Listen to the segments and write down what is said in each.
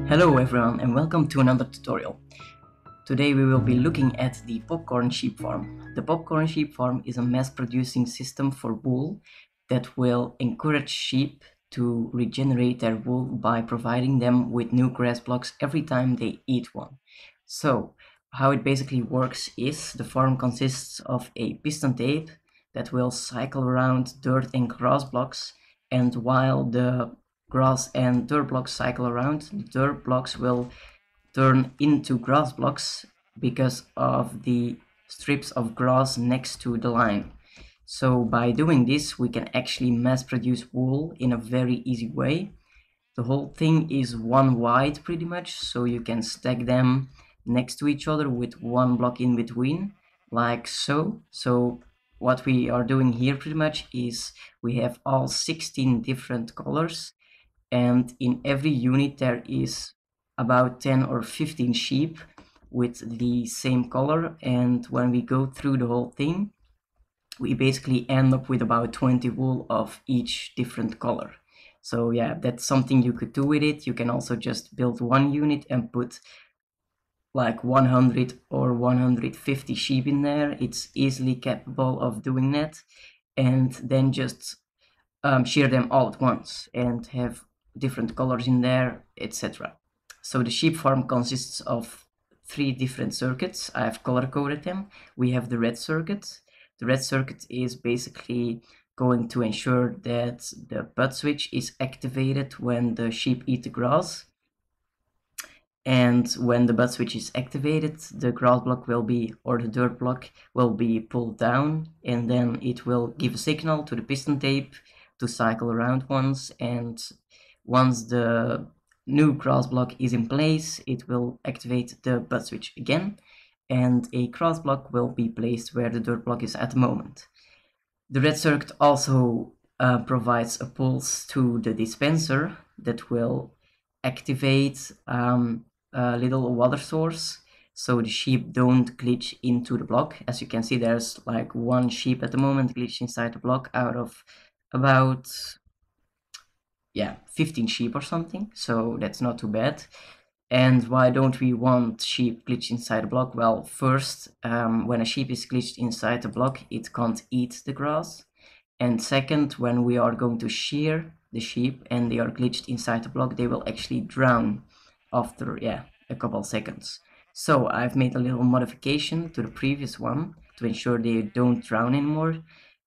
Hello everyone and welcome to another tutorial. Today we will be looking at the popcorn sheep farm. The popcorn sheep farm is a mass producing system for wool that will encourage sheep to regenerate their wool by providing them with new grass blocks every time they eat one. So how it basically works is the farm consists of a piston tape that will cycle around dirt and grass blocks, and while the grass and dirt blocks cycle around, the dirt blocks will turn into grass blocks because of the strips of grass next to the line. So by doing this, we can actually mass produce wool in a very easy way. The whole thing is one wide pretty much, so you can stack them next to each other with one block in between, like so. So what we are doing here pretty much is we have all 16 different colors, and in every unit there is about 10 or 15 sheep with the same color, and when we go through the whole thing we basically end up with about 20 wool of each different color. So yeah, that's something you could do with it. You can also just build one unit and put like 100 or 150 sheep in there. It's easily capable of doing that, and then just shear them all at once and have different colors in there, etc. So the sheep farm consists of 3 different circuits. I have color coded them. We have the red circuit. The red circuit is basically going to ensure that the bud switch is activated when the sheep eat the grass. And when the bud switch is activated, the grass block will be, or the dirt block will be pulled down, and then it will give a signal to the piston tape to cycle around once, and once the new grass block is in place, it will activate the bud switch again, and a grass block will be placed where the dirt block is at the moment. The red circuit also provides a pulse to the dispenser that will activate a little water source so the sheep don't glitch into the block. As you can see, there's like one sheep at the moment glitched inside the block out of about 15 sheep or something, so that's not too bad. And why don't we want sheep glitched inside the block? Well, first, when a sheep is glitched inside the block, it can't eat the grass. And second, when we are going to shear the sheep and they are glitched inside the block, they will actually drown after a couple seconds. So I've made a little modification to the previous one to ensure they don't drown anymore.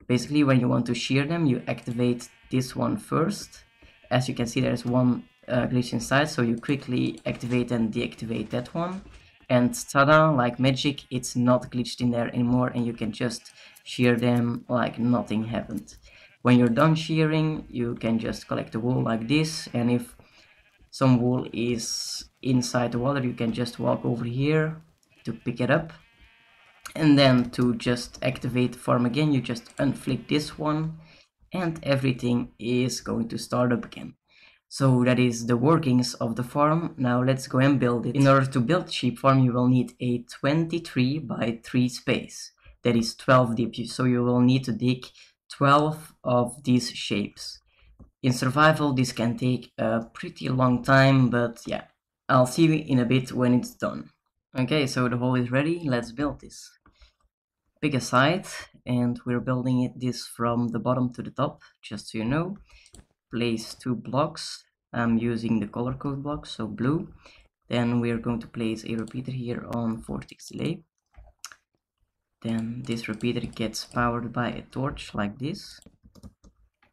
Basically, when you want to shear them, you activate this one first. As you can see, there's one glitch inside, so you quickly activate and deactivate that one, and tada, like magic, it's not glitched in there anymore, and you can just shear them like nothing happened. When you're done shearing, you can just collect the wool like this, and if some wool is inside the water, you can just walk over here to pick it up. And then to just activate the farm again, you just unflick this one, and everything is going to start up again. So that is the workings of the farm. Now let's go and build it. In order to build the sheep farm, you will need a 23 by 3 space. That is 12 deep, so you will need to dig 12 of these shapes. In survival, this can take a pretty long time, but yeah, I'll see you in a bit when it's done. Okay, so the hole is ready, let's build this. Pick a side, and we're building this from the bottom to the top, just so you know. Place 2 blocks. I'm using the color code blocks, so blue. Then we're going to place a repeater here on 4 ticks delay. Then this repeater gets powered by a torch like this.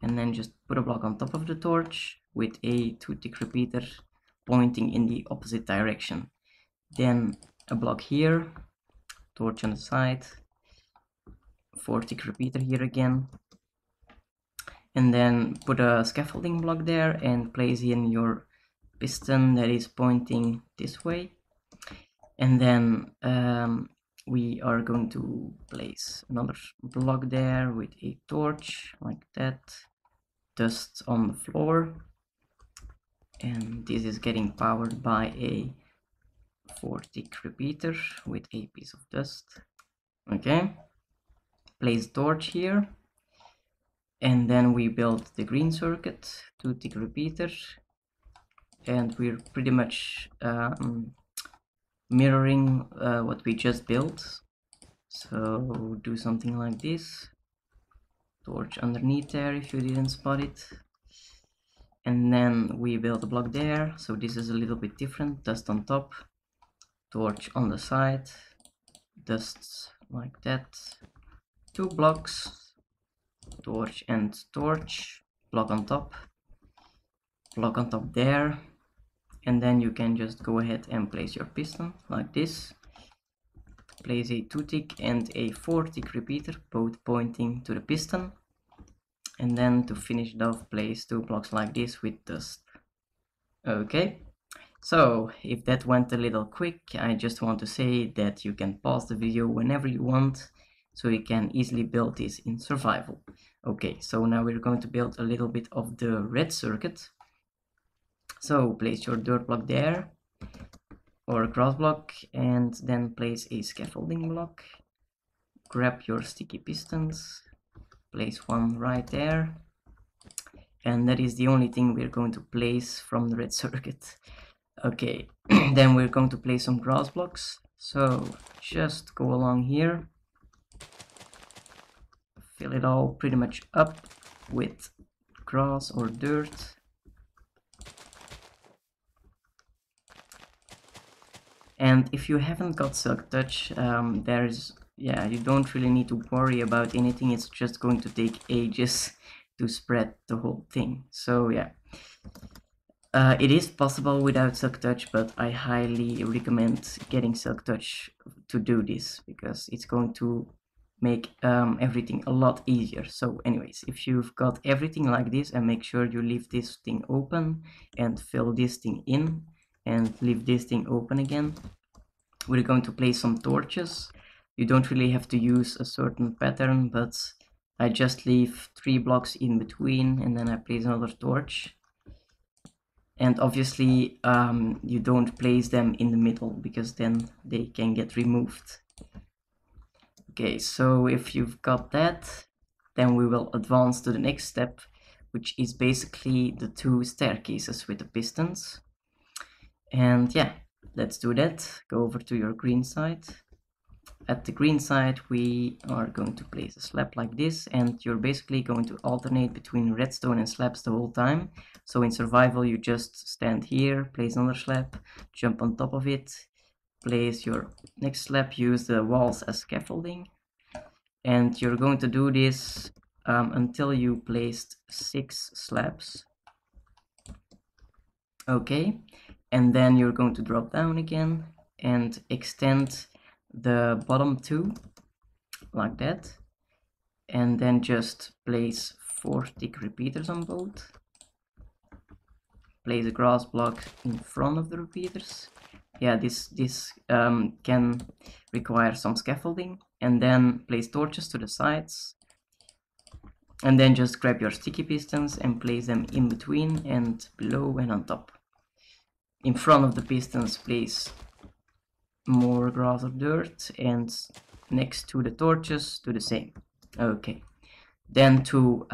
And then just put a block on top of the torch with a 2-tick repeater pointing in the opposite direction. Then a block here, torch on the side, 4-tick repeater here again. And then put a scaffolding block there and place in your piston that is pointing this way. And then we are going to place another block there with a torch like that, dust on the floor, and this is getting powered by a 4-tick repeater with a piece of dust. Okay, place torch here. And then we build the green circuit, 2-tick repeater, and we're pretty much mirroring what we just built. So do something like this, torch underneath there if you didn't spot it, and then we build a block there. So this is a little bit different, dust on top, torch on the side, dust like that, 2 blocks, torch and torch, block on top there, and then you can just go ahead and place your piston like this. Place a 2-tick and a 4-tick repeater, both pointing to the piston, and then to finish it off, place 2 blocks like this with dust. Okay, so if that went a little quick, I just want to say that you can pause the video whenever you want, so you can easily build this in survival. Okay, so now we're going to build a little bit of the red circuit. So place your dirt block there, or a grass block, and then place a scaffolding block. Grab your sticky pistons, place one right there, and that is the only thing we're going to place from the red circuit. Okay, then we're going to place some grass blocks, so just go along here, fill it all pretty much up with grass or dirt. And if you haven't got silk touch, you don't really need to worry about anything. It's just going to take ages to spread the whole thing. So yeah, it is possible without silk touch, but I highly recommend getting silk touch to do this, because it's going to make everything a lot easier. So anyways, if you've got everything like this, and make sure you leave this thing open and fill this thing in, and leave this thing open again. We're going to place some torches. You don't really have to use a certain pattern, but I just leave 3 blocks in between, and then I place another torch. And obviously you don't place them in the middle, because then they can get removed. Okay, so if you've got that, then we will advance to the next step, which is basically the 2 staircases with the pistons. And yeah, let's do that. Go over to your green side. At the green side, we are going to place a slab like this, and you're basically going to alternate between redstone and slabs the whole time. So in survival, you just stand here, place another slab, jump on top of it, place your next slab, use the walls as scaffolding, and you're going to do this until you placed 6 slabs. Okay, and then you're going to drop down again and extend the bottom 2 like that, and then just place 4 tick repeaters on both. Place a grass block in front of the repeaters. Yeah, this can require some scaffolding, and then place torches to the sides, and then just grab your sticky pistons and place them in between and below and on top. In front of the pistons, place more grass or dirt, and next to the torches, do the same. Okay, then to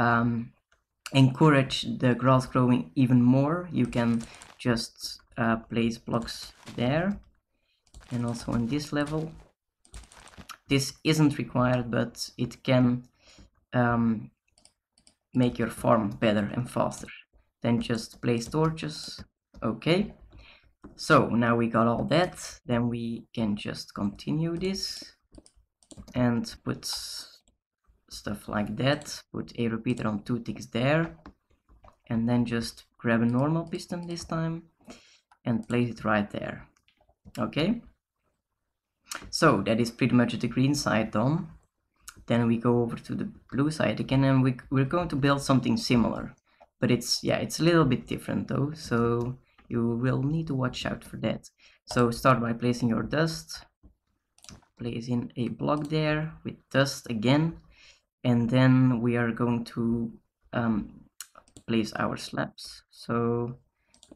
encourage the grass growing even more, you can just place blocks there, and also on this level. This isn't required, but it can make your farm better and faster. Then just place torches. Okay, so now we got all that. Then we can just continue this and put stuff like that. Put a repeater on 2 ticks there, and then just grab a normal piston this time and place it right there. Okay, so that is pretty much the green side done. Then we go over to the blue side again, and we're going to build something similar, but it's a little bit different though, so you will need to watch out for that. So start by placing your dust, place in a block there with dust again, and then we are going to place our slabs. So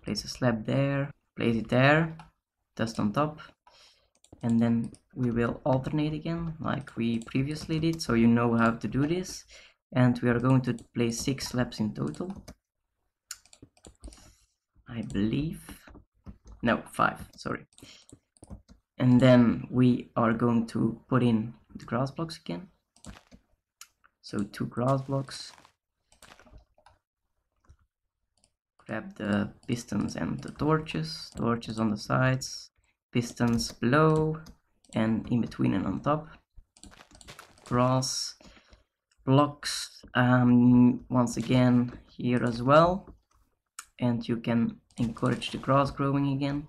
place a slab there, place it there, dust on top, and then we will alternate again like we previously did, so you know how to do this. And we are going to place 6 slabs in total. I believe. No, 5, sorry. And then we are going to put in the grass blocks again. So 2 grass blocks. Grab the pistons and the torches. Torches on the sides, pistons below, and in between and on top. Grass blocks once again here as well. And you can encourage the grass growing again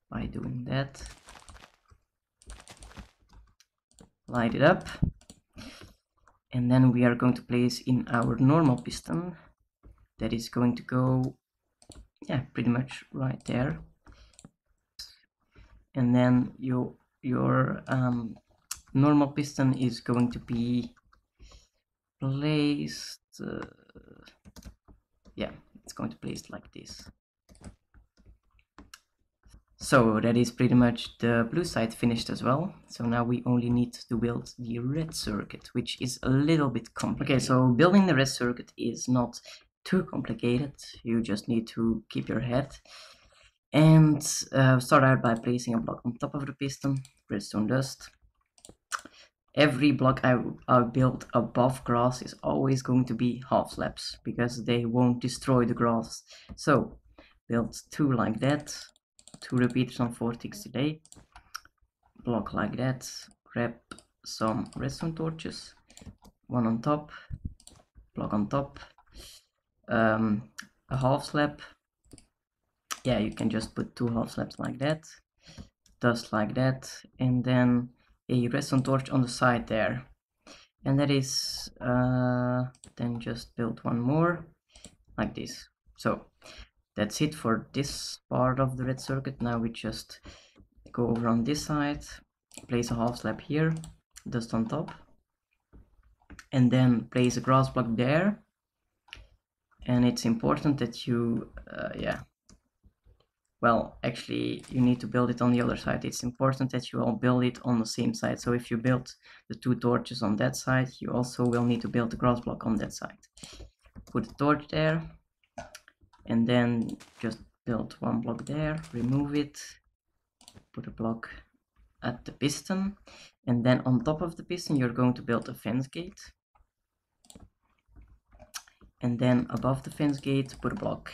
by doing that. Light it up. And then we are going to place in our normal piston. That is going to go, yeah, pretty much right there. And then your normal piston is going to be placed, yeah, it's going to place like this. So that is pretty much the blue side finished as well. So now we only need to build the red circuit, which is a little bit complicated. Okay, so building the red circuit is not too complicated. You just need to keep your head. And start out by placing a block on top of the piston, redstone dust. Every block I build above grass is always going to be half slabs, because they won't destroy the grass. So build 2 like that, 2 repeaters on 4 ticks today, block like that, grab some redstone torches, 1 on top, block on top, a half slab. Yeah, you can just put 2 half slabs like that, dust like that, and then a redstone torch on the side there. And that is then just build 1 more like this. So that's it for this part of the red circuit. Now we just go over on this side, place a half slab here, dust on top, and then place a grass block there. And it's important that you well, actually you need to build it on the other side. It's important that you all build it on the same side. So if you build the 2 torches on that side, you also will need to build the grass block on that side. Put the torch there, and then just build 1 block there, remove it, put a block at the piston, and then on top of the piston you're going to build a fence gate. And then above the fence gate put a block,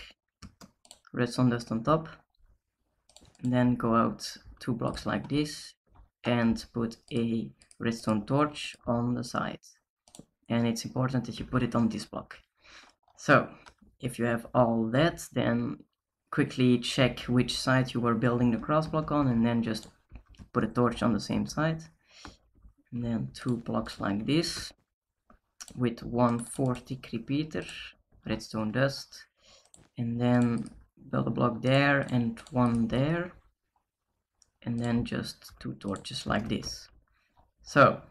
redstone dust on top, and then go out 2 blocks like this and put a redstone torch on the side. And it's important that you put it on this block. So if you have all that, then quickly check which side you are building the grass block on, and then just put a torch on the same side. And then 2 blocks like this with 140 repeater, redstone dust, and then build a block there and 1 there, and then just 2 torches like this. So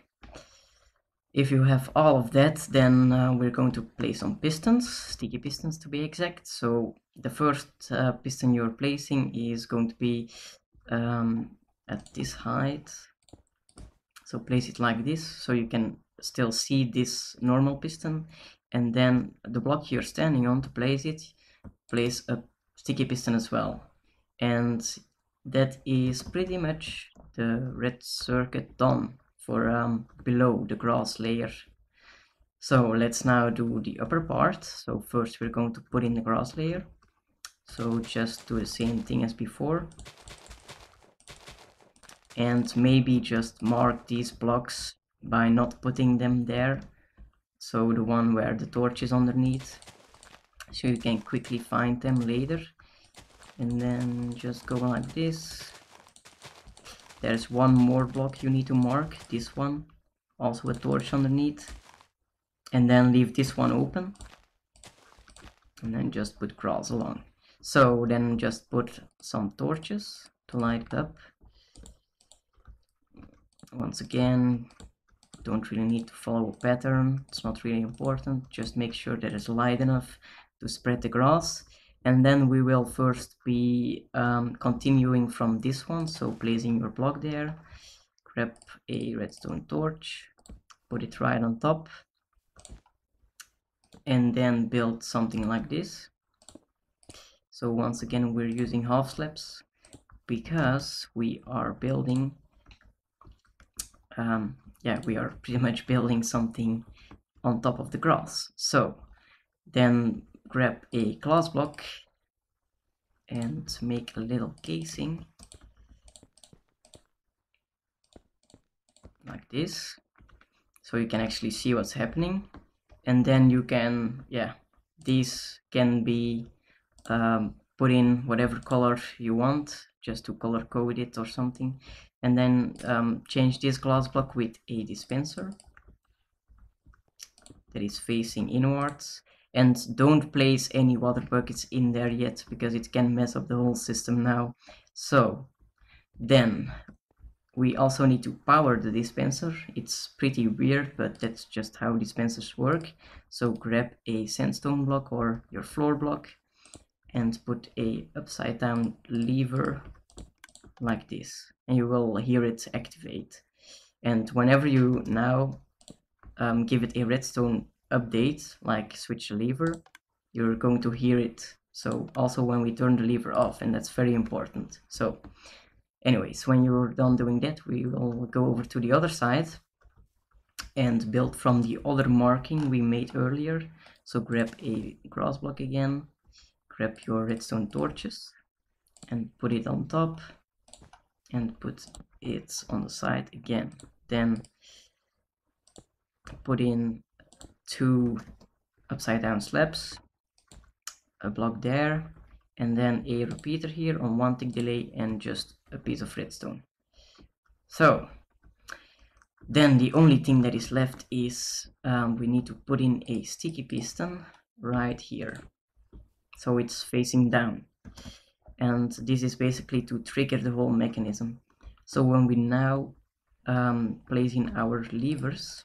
if you have all of that, then we're going to place some pistons, sticky pistons to be exact. So the first piston you're placing is going to be at this height. So place it like this, so you can still see this normal piston. And then the block you're standing on, to place it, place a sticky piston as well. And that is pretty much the red circuit done for below the grass layer. So let's now do the upper part. So first we're going to put in the grass layer. So just do the same thing as before. And maybe just mark these blocks by not putting them there. So the one where the torch is underneath, so you can quickly find them later. And then just go like this. There's 1 more block you need to mark, this one, also a torch underneath. And then leave this one open. And then just put grass along. So then just put some torches to light it up. Once again, don't really need to follow a pattern, it's not really important, just make sure that it's light enough to spread the grass. And then we will first be continuing from this one, so placing your block there, grab a redstone torch, put it right on top, and then build something like this. So once again we're using half slabs because we are building we are pretty much building something on top of the grass. So then grab a glass block and make a little casing like this, so you can actually see what's happening. And then you can, these can be put in whatever color you want, just to color code it or something. And then change this glass block with a dispenser that is facing inwards. And don't place any water buckets in there yet, because it can mess up the whole system now. So then we also need to power the dispenser. It's pretty weird, but that's just how dispensers work. So grab a sandstone block or your floor block and put a upside down lever like this, and you will hear it activate. And whenever you now give it a redstone update, like switch the lever, you're going to hear it. So also when we turn the lever off, and that's very important. So anyways, when you're done doing that, we will go over to the other side and build from the other marking we made earlier. So grab a grass block again, grab your redstone torches and put it on top, and put it on the side again. Then put in 2 upside down slabs, a block there, and then a repeater here on 1 tick delay, and just a piece of redstone. So then the only thing that is left is we need to put in a sticky piston right here, so it's facing down. And this is basically to trigger the whole mechanism. So when we now place in our levers,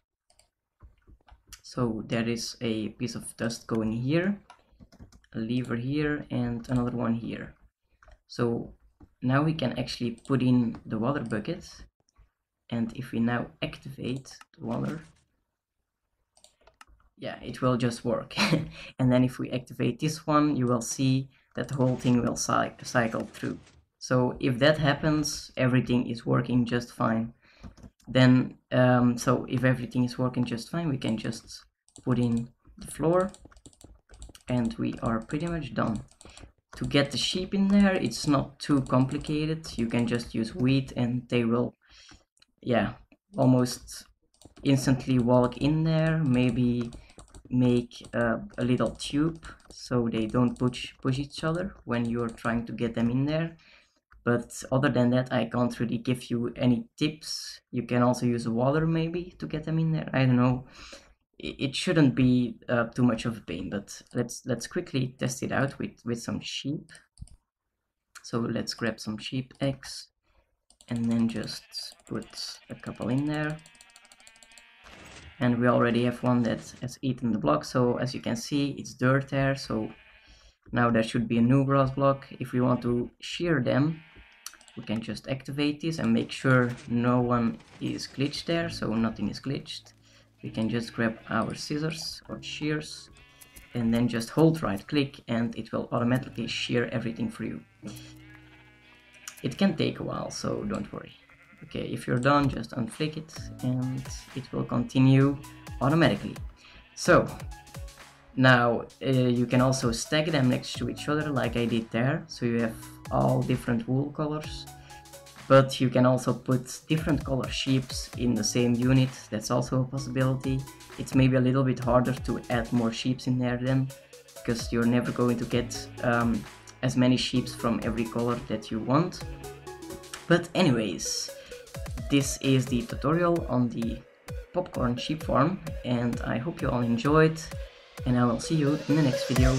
so there is a piece of dust going here, a lever here, and another one here. So now we can actually put in the water bucket, and if we now activate the water, it will just work. And then if we activate this one, you will see that the whole thing will cycle through. So if that happens, everything is working just fine. Then so if everything is working just fine, we can just put in the floor, and we are pretty much done. To get the sheep in there, it's not too complicated. You can just use wheat and they will almost instantly walk in there. Maybe make a little tube so they don't push each other when you're trying to get them in there. But other than that, I can't really give you any tips. You can also use water maybe to get them in there. I don't know. It shouldn't be too much of a pain, but let's quickly test it out with some sheep. So let's grab some sheep eggs and then just put a couple in there. And we already have one that has eaten the block, so as you can see, it's dirt there. So now there should be a new grass block. If we want to shear them, we can just activate this and make sure no one is glitched there, so nothing is glitched. We can just grab our scissors or shears and then just hold right click, and it will automatically shear everything for you. It can take a while, so don't worry. Okay, if you're done, just unflick it and it will continue automatically. So now you can also stack them next to each other like I did there, so you have all different wool colors. But you can also put different color sheeps in the same unit. That's also a possibility. It's maybe a little bit harder to add more sheeps in there then, because you're never going to get as many sheeps from every color that you want. But anyways, this is the tutorial on the popcorn sheep farm, and I hope you all enjoyed, and I will see you in the next video.